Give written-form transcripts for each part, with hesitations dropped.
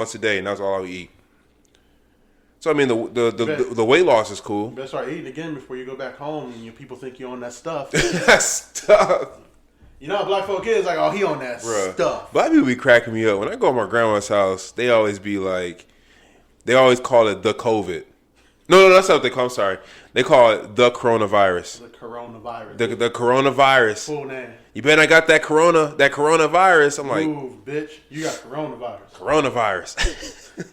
once a day, and that's all I would eat. So I mean, the weight loss is cool. You better start eating again before you go back home, and people think you on that stuff. That stuff. You know how black folk is like, oh, he on that stuff. Black people be cracking me up. When I go to my grandma's house, they always be like, they always call it the COVID. No, that's not what they call it. I'm sorry. They call it the coronavirus. The coronavirus. The coronavirus. Full name. You better not got that coronavirus. I'm like, move, bitch. You got coronavirus. Coronavirus.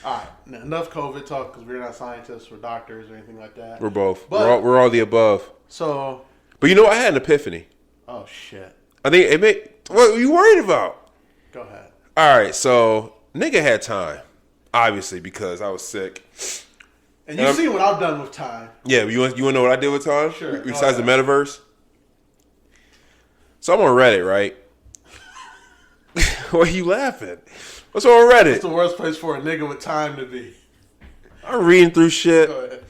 All right. Now, enough COVID talk because we're not scientists or doctors or anything like that. We're both. We're all the above. So. But you know, I had an epiphany. Oh, shit. I think it made. What are you worried about? Go ahead. All right. So, nigga had time. Obviously, because I was sick. And you see what I've done with time. Yeah, you want to know what I did with time? Sure. Besides the metaverse? So I'm on Reddit, right? Why are you laughing? What's on Reddit? It's the worst place for a nigga with time to be. I'm reading through shit. Go ahead.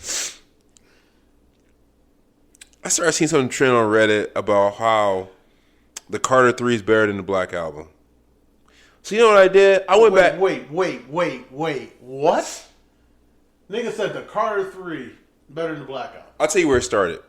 I started seeing something trend on Reddit about how the Carter 3 is better than the Black Album. So you know what I did? I went back. Wait. What? Nigga said the Carter 3 better than the Black Album. I'll tell you where it started.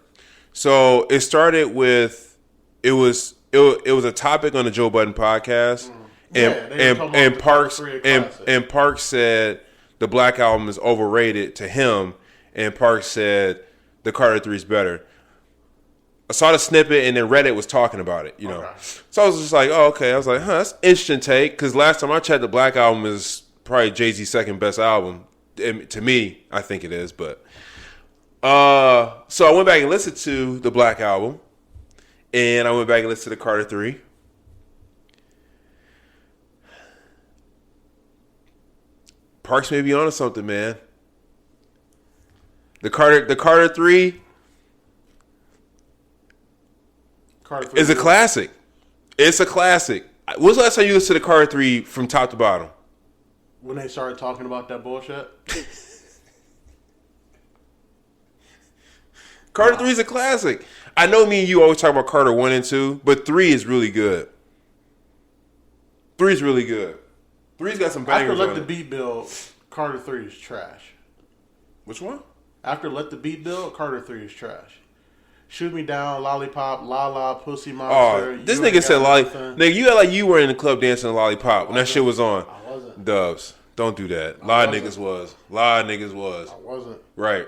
So it started with it was a topic on the Joe Budden podcast, and Parks said the Black Album is overrated to him, and Parks said the Carter 3 is better. I saw the snippet, and then Reddit was talking about it, you know. Okay. So I was just like, oh, okay. I was like, that's an interesting take, because last time I checked, the Black Album is probably Jay-Z's second best album. To me, I think it is, but... so I went back and listened to the Black Album, and I went back and listened to the Carter 3. Parks may be onto something, man. The Carter 3... It's a classic. It's a classic. When's the last time you listened to the Carter 3 from top to bottom? When they started talking about that bullshit? Carter 3 is a classic. I know me and you always talk about Carter 1 and 2, but 3 is really good. 3 is really good. 3's got some bangers After on Let the it. Beat Build, Carter 3 is trash. Which one? After Let the Beat Build, Carter 3 is trash. Shoot Me Down, Lollipop, La La, Pussy Monster. Oh, this nigga said Lollipop. Nigga, you act like you were in the club dancing Lollipop when that shit was on. I wasn't. Dubs. Don't do that. A lot of niggas was. I wasn't. Right.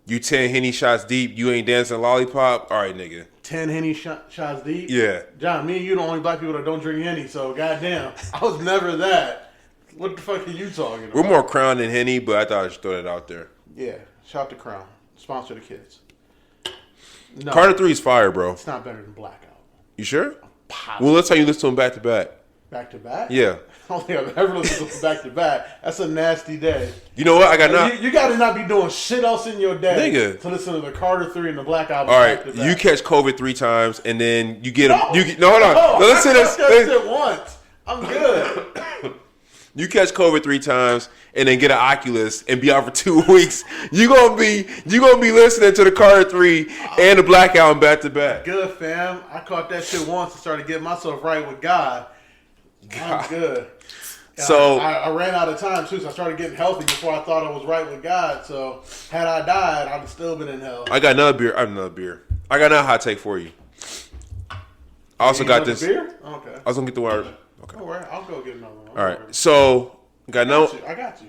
You 10 Henny shots deep, you ain't dancing Lollipop? All right, nigga. 10 Henny shots deep? Yeah. John, me and you the only black people that don't drink Henny, so goddamn. I was never that. What the fuck are you talking about? We're more Crown than Henny, but I thought I should throw that out there. Yeah. Shout to Crown. Sponsor the kids. No, Carter 3 is fire, bro. It's not better than Black Album. You sure? Positive. Well, let's how you listen to them back to back. Back to back? Yeah. I don't think I've ever listened to them back to back. That's a nasty day. You know what? I got not. You got to not be doing shit else in your day Nigga. to listen to the Carter 3 and the Black Album. All right, back to back. you catch COVID 3 times, and then you get No, hold on. No, Listen to this. I catch it once. I'm good. You catch COVID 3 times and then get an Oculus and be out for 2 weeks. You gonna be listening to the Carter 3 and the Black Album back to back. Good, fam. I caught that shit once and started getting myself right with God. I'm good. So I ran out of time too, so I started getting healthy before I thought I was right with God. So had I died, I'd have still been in hell. I got another beer. I got another hot take for you. I also got this. Beer? Okay. I was gonna get the word. Okay. Don't worry, I'll go get another one. All right. So I got you.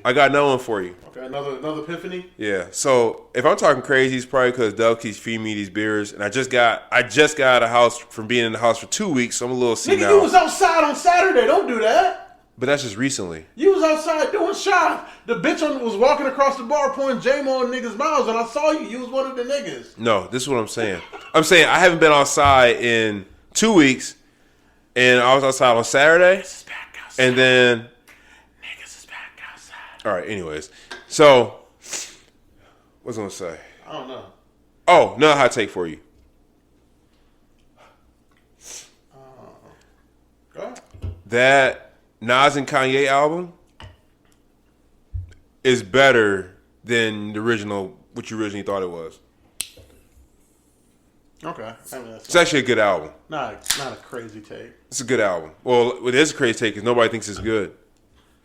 I got another one for you. Okay, another epiphany. Yeah. So if I'm talking crazy, it's probably because Dove keeps feeding me these beers, and I just got out of the house from being in the house for 2 weeks, so I'm a little senile. Nigga, you was outside on Saturday. Don't do that. But that's just recently. You was outside doing shop. The bitch was walking across the bar pouring J-Mo in niggas' mouths, and I saw you. You was one of the niggas. No, this is what I'm saying. I'm saying I haven't been outside in 2 weeks, and I was outside on Saturday. Niggas is back outside. And then Niggas is back outside. all right, anyways. So what's I gonna say? I don't know. Oh, another hot take for you. Go ahead. That Nas and Kanye album is better than the original, what you originally thought it was. Okay. I mean, It's actually a good album. Not a crazy take. It's a good album. Well, it is a crazy take because nobody thinks it's good.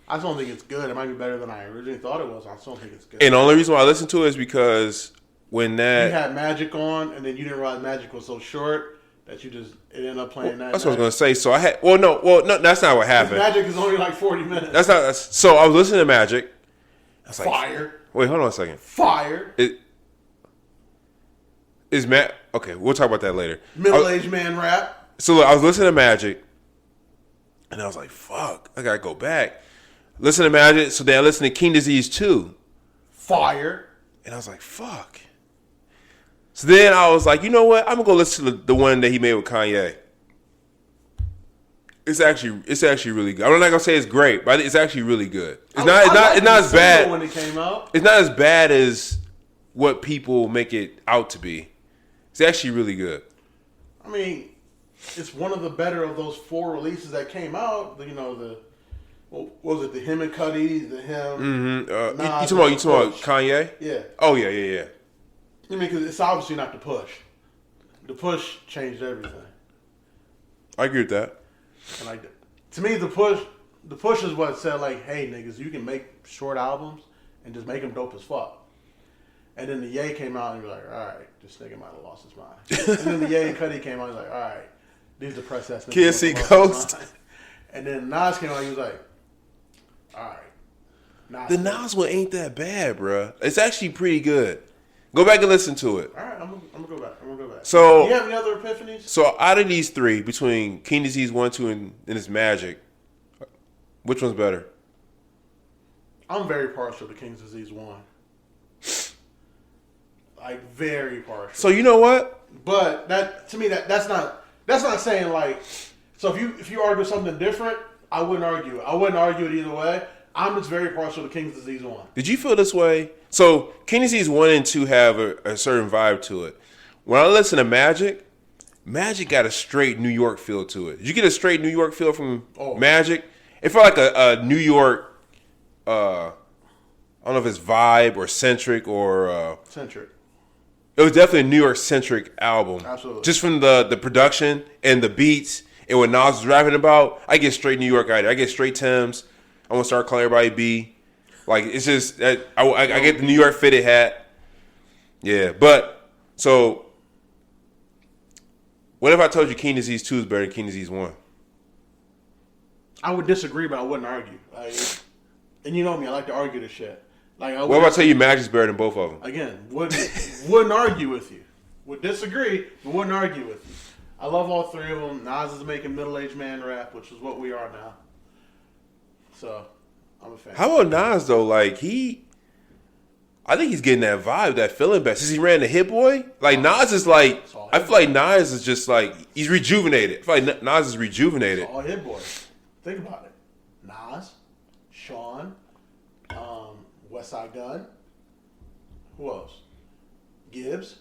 I just don't think it's good. It might be better than I originally thought it was. I still don't think it's good. And the only reason why I listened to it is because when that... You had Magic on, and then you didn't realize Magic was so short that it ended up playing that. That's what I was going to say. So I had... Well, no, that's not what happened. Magic is only like 40 minutes. So I was listening to Magic. I was like, Fire. Wait, hold on a second. Fire. Is Matt... Okay, we'll talk about that later. Middle-aged man rap. So look, I was listening to Magic, and I was like, fuck, I got to go back. Listen to Magic, so then I listened to King Disease 2. Fire. And I was like, fuck. So then I was like, you know what? I'm going to go listen to the one that he made with Kanye. It's actually really good. I'm not going to say it's great, but it's actually really good. It's not as bad. When it came out. It's not as bad as what people make it out to be. It's actually really good. I mean, it's one of the better of those 4 releases that came out. What was it? The him and Cudi, the him. Mm-hmm. You talking about Kanye? Yeah. Oh yeah. I mean, because it's obviously not the push. The push changed everything. I agree with that. And like, to me, the push is what said like, hey niggas, you can make short albums and just make them dope as fuck. And then the Ye came out and you're like, all right, this nigga might have lost his mind. And then the Ye and Cudi came out and like, all right, these depressed ass niggas. Can't see Ghost. And then Nas came out and he was like, all right. The Nas one ain't that bad, bro. It's actually pretty good. Go back and listen to it. All right, I'm gonna go back. So, do you have any other epiphanies? So out of these 3, between King Disease 1, 2, and this Magic, which one's better? I'm very partial to King's Disease 1. Like, very partial. So you know what? But that to me that's not saying like. So if you argue something different, I wouldn't argue it. I wouldn't argue it either way. I'm just very partial to King's Disease 1. Did you feel this way? So King Disease 1 and 2 have a certain vibe to it. When I listen to Magic got a straight New York feel to it. Did you get a straight New York feel from Magic? It felt like a New York, I don't know if it's vibe or centric or... Centric. It was definitely a New York centric album. Absolutely. Just from the production and the beats and what Nas was rapping about, I get straight New York out of it. I get straight Tim's. I want to start calling everybody B. Like, it's just, I get the New York fitted hat. Yeah, but, so, what if I told you King Disease 2 is better than King Disease 1? I would disagree, but I wouldn't argue. Like, and you know me, I like to argue this shit. Like, what if I tell you Magic's better than both of them? Again, wouldn't argue with you. Would disagree, but wouldn't argue with you. I love all 3 of them. Nas is making middle-aged man rap, which is what we are now. So, I'm a fan. How about Nas, though? Like, I think he's getting that vibe, that feeling back. Since he ran the Hit Boy, like, Nas is like, I feel like Nas is just like, he's rejuvenated. I feel like Nas is rejuvenated. It's all Hit Boy. Think about it. Nas, Sean, West Side Gun. Who else? Gibbs.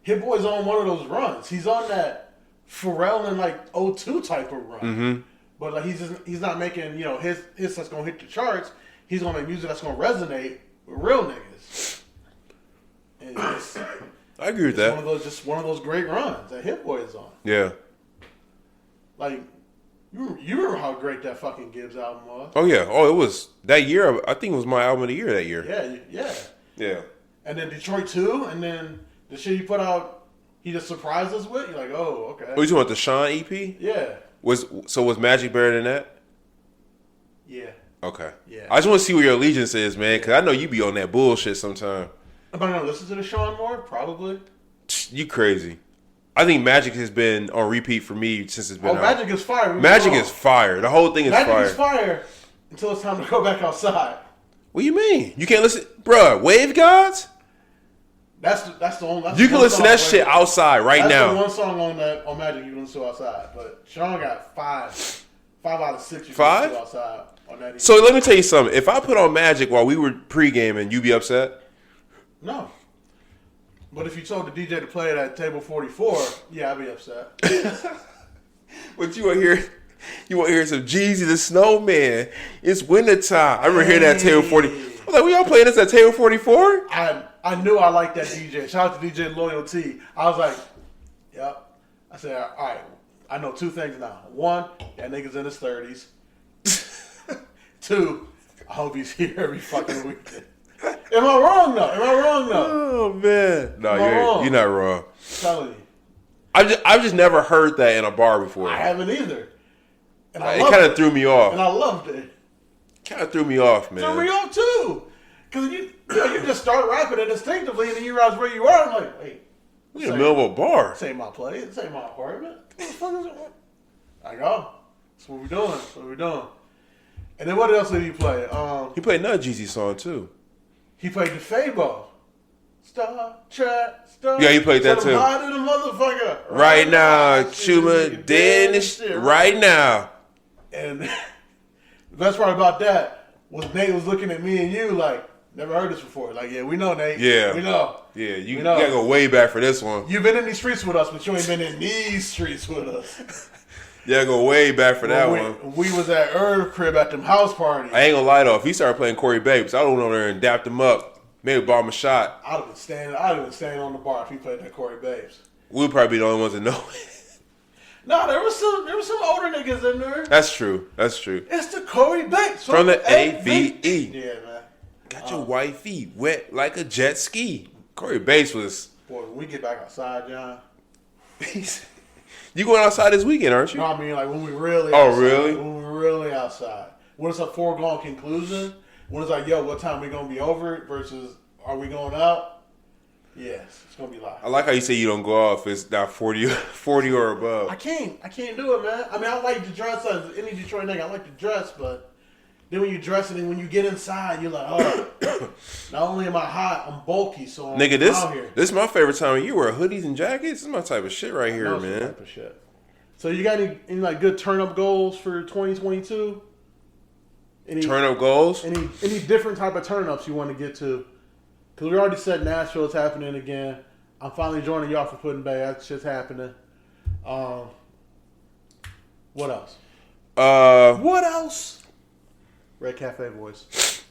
Hit Boy's on one of those runs. He's on that Pharrell in like 02 type of run. Mm-hmm. But like he's not making, his that's gonna hit the charts. He's gonna make music that's gonna resonate with real niggas. And I agree with that. One of those great runs that Hit Boy is on. Yeah. Like, you remember how great that fucking Gibbs album was? Oh yeah. Oh, it was that year. I think it was my album of the year that year. Yeah. And then Detroit 2, and then the shit you put out, he just surprised us with. You're like, oh, okay. Oh, you talking about the Sean EP? Yeah. Was Magic better than that? Yeah. Okay. Yeah. I just want to see where your allegiance is, man, because I know you be on that bullshit sometime. Am I gonna listen to the Sean more? Probably. You crazy. I think Magic has been on repeat for me since it's been out. Magic is fire. Magic is fire. The whole thing is fire. Magic is fire until it's time to go back outside. What do you mean? You can't listen? Bruh, Wave Gods? That's the only... You can listen to that shit outside right now. That's the one song on Magic you can listen to outside. But Sean got 5 out of 6 you can listen to outside on that. So let me tell you something. If I put on Magic while we were pre-gaming, you be upset? No. But if you told the DJ to play it at table 44, yeah, I'd be upset. But you want to hear some Jeezy the Snowman. It's wintertime. I remember hearing that at table 40. I was like, we all playing this at table 44? I knew I liked that DJ. Shout out to DJ Loyalty. I was like, yep. I said, all right, I know two things now. One, that nigga's in his 30s. Two, I hope he's here every fucking weekend. Am I wrong though? Oh man, no, you're not wrong. I'm telling you, I've just never heard that in a bar before. I haven't either. And it kind of threw me off. And I loved it. Kind of threw me off, man. Threw me off too, because you just start rapping it instinctively, and then you realize where you are. I'm like, wait, we in the middle of a bar. This ain't my place. This ain't my apartment. What the fuck is it? I go. That's what we're doing. And then what else did he play? He played another Jeezy song too. He played the Fabo. Star Trek. Yeah, he played that too. Hot in the motherfucker. Right now, Chuma dead in this shit. Right now. And the best part about that was Nate was looking at me and you like, never heard this before. Like, yeah, we know, Nate. Yeah. We know. Yeah, you gotta go way back for this one. You've been in these streets with us, but you ain't been in these streets with us. Yeah, go way back for that one. We was at Irv crib at them house parties. I ain't gonna lie though, if he started playing Corey Babes, I went over there and dapped him up. Maybe bought him a shot. I'd have been standing on the bar if he played that Corey Babes. We'd probably be the only ones that know it. No, there was some older niggas in there. That's true. It's the Corey Babes from the AVE. Yeah, man. Got your wifey wet like a jet ski. Corey Babes was. Boy, when we get back outside, John. You going outside this weekend, aren't you? No, I mean like when we really. Oh, outside, really? When we really outside. When it's a foregone conclusion. When it's like, yo, what time we gonna be over it versus are we going out? Yes, it's gonna be live. I like how you say you don't go out if it's not 40 or above. I can't do it, man. I mean, I like to dress as any Detroit nigga. I like to dress, but then when you dress it and when you get inside, you're like, oh, not only am I hot, I'm bulky, so I'm nigga, out here. This is my favorite time of year. Wear hoodies and jackets. This is my type of shit right here, man. Type of shit. So you got any like good turn up goals for 2022? Any turn up goals? Any different type of turn ups you want to get to? Because we already said Nashville is happening again. I'm finally joining y'all for Puddin' Bay. That shit's happening. What else? What else? Red Cafe voice.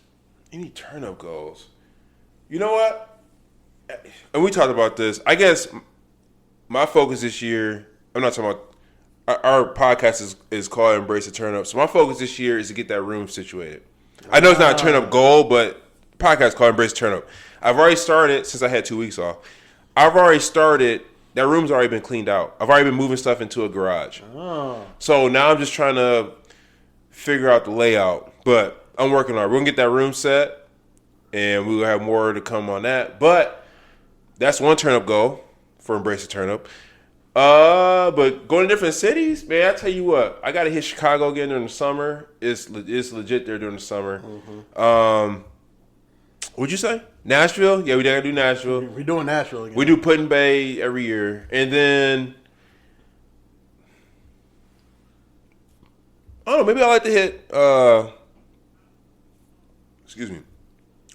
Any turn up goals? You know what? And we talked about this. I guess my focus this year, I'm not talking about, our podcast is called Embrace the Turn Up. So my focus this year is to get that room situated. I know it's not a turn up goal, but the podcast is called Embrace the Turn Up. I've already started, since I had 2 weeks off, that room's already been cleaned out. I've already been moving stuff into a garage. Oh. So now I'm just trying to figure out the layout. But I'm working on it. We're going to get that room set, and we'll have more to come on that. But that's one turn up goal for Embrace the Turn Up. But going to different cities, man, I tell you what, I got to hit Chicago again during the summer. It's legit there during the summer. Mm-hmm. What'd you say? Nashville? Yeah, we gotta do Nashville. We're doing Nashville again. We do Puddin' Bay every year. And then, I don't know, maybe I like to hit,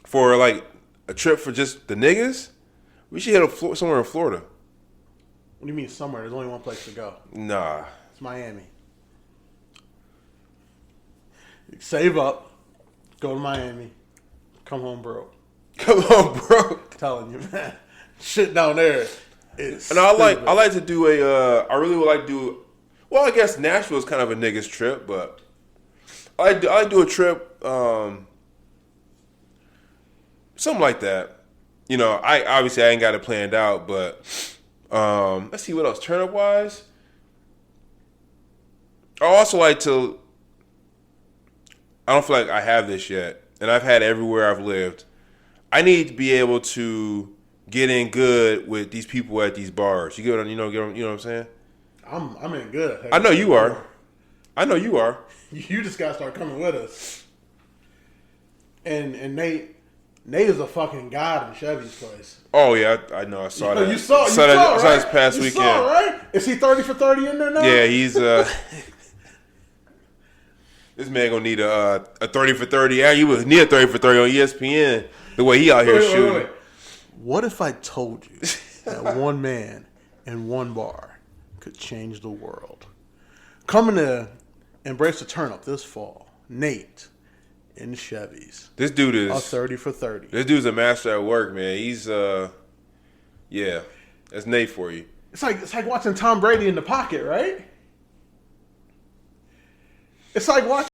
for like a trip for just the niggas. We should hit somewhere in Florida. What do you mean somewhere? There's only one place to go. Nah. It's Miami. Save up. Go to Miami. Come home broke. Come on, bro. Telling you, man. Shit down there is and I like to do I really would like to do, well, I guess Nashville is kind of a niggas trip, but I like to do a trip, something like that. You know, I ain't got it planned out, but let's see what else. Turn up wise, I also like to, I don't feel like I have this yet, and I've had everywhere I've lived. I need to be able to get in good with these people at these bars. You get what I'm saying? I'm in good. I know you are. You just gotta start coming with us. And Nate is a fucking god in Chevy's place. Oh yeah, I know. I saw that. You saw right? This past weekend. Saw, right? Is he 30 for 30 in there now? Yeah, he's this man gonna need a 30 for 30. Yeah, you would need a 30 for 30 on ESPN. The way he out here shooting. Wait. What if I told you that one man in one bar could change the world? Coming to Embrace the Turn Up this fall, Nate in Chevys. This dude is a 30 for 30. This dude's a master at work, man. He's yeah, that's Nate for you. It's like watching Tom Brady in the pocket, right? It's like watching